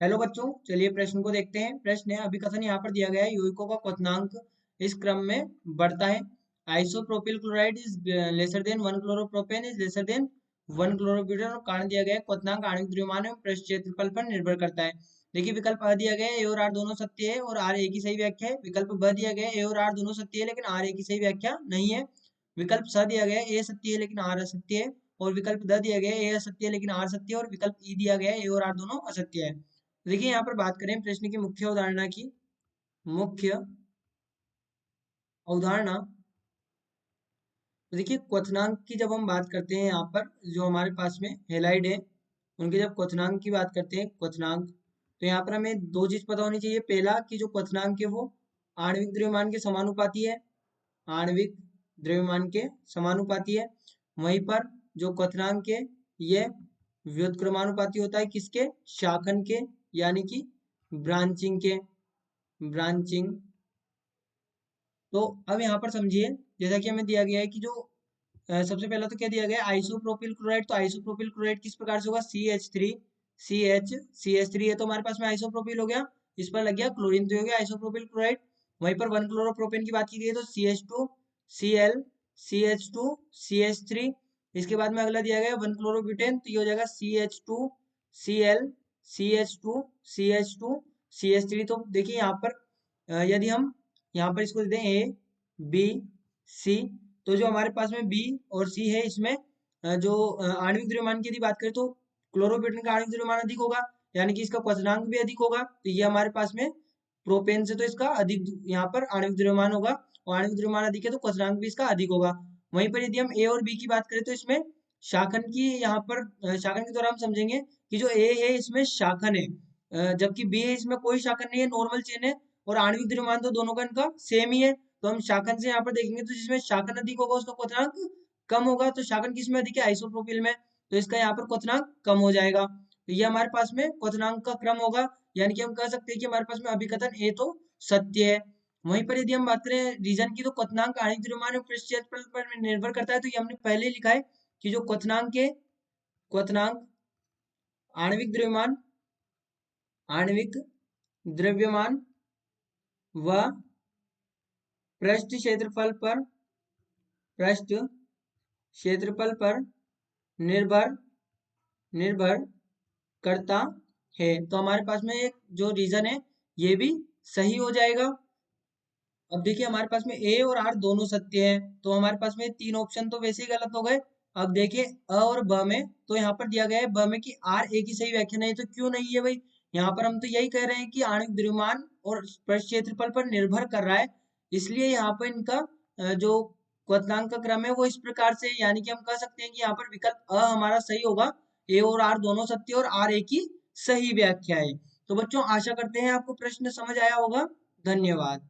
Hello बच्चों, चलिए प्रश्न को देखते हैं। प्रश्न है, अभिकथन यहाँ पर दिया गया है, यौगिकों का क्वथनांक इस क्रम में बढ़ता है। Isopropyl chloride is lesser than 1 chloropropane is lesser than 1 chlorobutane, और कारण दिया गया है क्वथनांक आणविक द्रव्यमान एवं पृष्ठ क्षेत्रफल पर निर्भर करता है। देखिए, विकल्प अ दिया गया है, ए और आर दोनों सत्य है और आर ए की सही व्याख्या है। विकल्प ब दिया गया है, ए और आर दोनों सत्य है लेकिन आर ए की सही व्याख्या नहीं है। विकल्प स दिया गया है, ए सत्य है लेकिन आर असत्य है। और विकल्प द दिया गया है, ए असत्य है लेकिन आर सत्य है। और विकल्प ई दिया गया है, ए और आर दोनों असत्य है। तो देखिए, यहाँ पर बात करें प्रश्न की मुख्य अवधारणा की। मुख्य अवधारणा, तो देखिए क्वथनांक की जब हम बात करते हैं, यहाँ पर जो हमारे पास में हेलाइड है, उनके जब क्वथनांक की बात करते हैं, क्वथनांक, तो यहाँ पर हमें दो चीज पता होनी चाहिए। पहला कि जो क्वथनांक है वो आणविक द्रव्यमान के समानुपाती है, आणविक द्रव्यमान के समानुपाती है। वहीं पर जो क्वथनांक है ये व्युत्क्रमानुपाती होता है, किसके? शाखन के, यानी कि ब्रांचिंग के। ब्रांचिंग। तो अब यहाँ पर समझिए, जैसा कि हमें दिया गया है कि जो सबसे पहला तो क्या दिया गया है, आइसोप्रोपिल क्लोराइड। तो आइसोप्रोपिल क्लोराइड किस प्रकार से होगा? CH3, CH3 है तो हमारे पास में आइसोप्रोपिल हो गया। इस पर लग गया क्लोरीन, तो हो गया आइसोप्रोपिल क्लोराइड। वहीं पर 1 क्लोरोप्रोपेन की बात की गई तो CH2, Cl, CH2, CH3। इसके बाद में अगला दिया गया 1 क्लोरोब्यूटेन, तो ये हो जाएगा CH2, Cl, CH2, CH2, CH3। तो देखिए यहाँ पर यदि हम यहाँ पर इसको देते हैं ए, बी, सी, तो जो हमारे पास में बी और सी है, इसमें जो आणविक द्रव्यमान की यदि बात करें तो क्लोरोपेटन का आणविक द्रव्यमान अधिक होगा, यानी कि इसका क्वथनांक भी अधिक होगा। तो ये हमारे पास में प्रोपेन से तो इसका अधिक यहाँ पर आणविक द्रव्यमान होगा, और आणविक द्रव्यमान अधिक है तो क्वथनांक भी इसका अधिक होगा। वहीं पर यदि हम ए और बी की बात करें तो इसमें शाखन की, यहाँ पर शाखन के द्वारा हम समझेंगे कि जो ए है इसमें शाखन है, जबकि बी है इसमें कोई शाखन नहीं है, नॉर्मल चेन है। और आणविक द्रव्यमान तो दोनों का इनका सेम ही है, तो हम शाखन से यहाँ पर देखेंगे तो जिसमें शाखन अधिक होगा उसका क्वथनांक कम होगा। तो शाखन किसमें अधिक है? आइसोप्रोपिल में, तो इसका यहाँ पर क्वथनांक कम हो जाएगा। तो ये हमारे पास में क्वथनांक का क्रम होगा, यानी कि हम कह सकते हैं कि हमारे पास में अभिकथन ए तो सत्य है। वहीं पर यदि हम बात करें रीजन की, तो क्वथनांक आणविक द्रव्यमान और पृष्ठ क्षेत्रफल पर निर्भर करता है। तो ये हमने पहले ही लिखा है कि जो क्वथनांक है, क्वथनांक आणविक द्रव्यमान, आणविक द्रव्यमान व पृष्ठ क्षेत्रफल पर, पृष्ठ क्षेत्रफल पर निर्भर निर्भर करता है। तो हमारे पास में एक जो रीजन है ये भी सही हो जाएगा। अब देखिए, हमारे पास में ए और आर दोनों सत्य है, तो हमारे पास में तीन ऑप्शन तो वैसे ही गलत हो गए। अब देखिए अ और ब में, तो यहाँ पर दिया गया है ब में कि आर ए की सही व्याख्या नहीं है, तो क्यों नहीं है भाई? यहाँ पर हम तो यही कह रहे हैं कि आणविक द्रव्यमान और पृष्ठ क्षेत्रफल पर निर्भर कर रहा है, इसलिए यहाँ पर इनका जो क्वथनांक का क्रम है वो इस प्रकार से है। यानी कि हम कह सकते हैं कि यहाँ पर विकल्प अ हमारा सही होगा, ए और आर दोनों सत्य और आर ए की सही व्याख्या है। तो बच्चों, आशा करते हैं आपको प्रश्न समझ आया होगा। धन्यवाद।